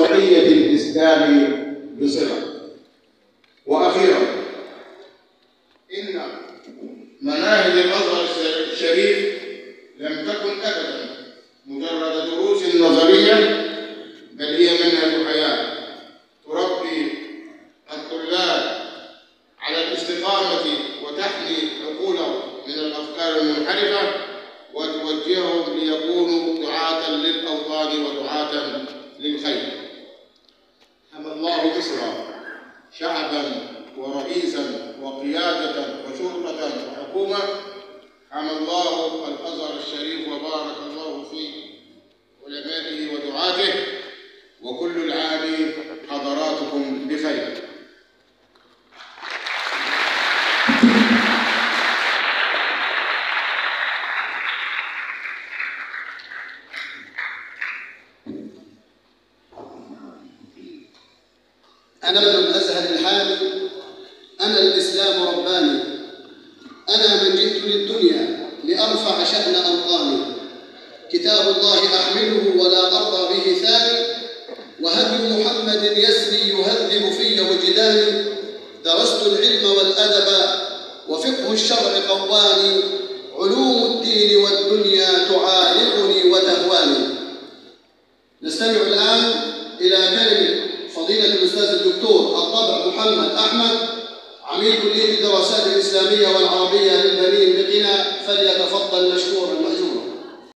بمشروعية الإسلام بصلة. وأخيرا، إن مناهج الأزهر الشريف لم تكن أبدا مجرد دروس نظرية، بل هي منهج حياة تربي الطلاب على الاستقامة وتحمي عقولهم من الأفكار المنحرفة وتوجههم ليكونوا دعاة للأوطان ودعاة للخير. حمى الله مصر شعبا ورئيسا وقيادة وشرطة وحكومة. حمى الله الأزهر الشريف وبارك الله في علمائه ودعاته، وكل العام حضراتكم بخير. أنا ابن الأزهر الحالي، أنا الإسلام رباني، أنا من جئت للدنيا لأرفع شأن أوطاني. كتاب الله أحمله ولا أرضى به ثاني، وهدي محمد يسري يهذب في وجداني. درست العلم والأدب وفقه الشرع قواني، علوم الدين والدنيا تعالقني وتهواني. نستمع الآن إلى كلمة فضيلة الأستاذ الدكتور الطبع محمد أحمد، عميد كلية الدراسات الإسلامية والعربية للبنين بقنا، فليتفضل مشكورا.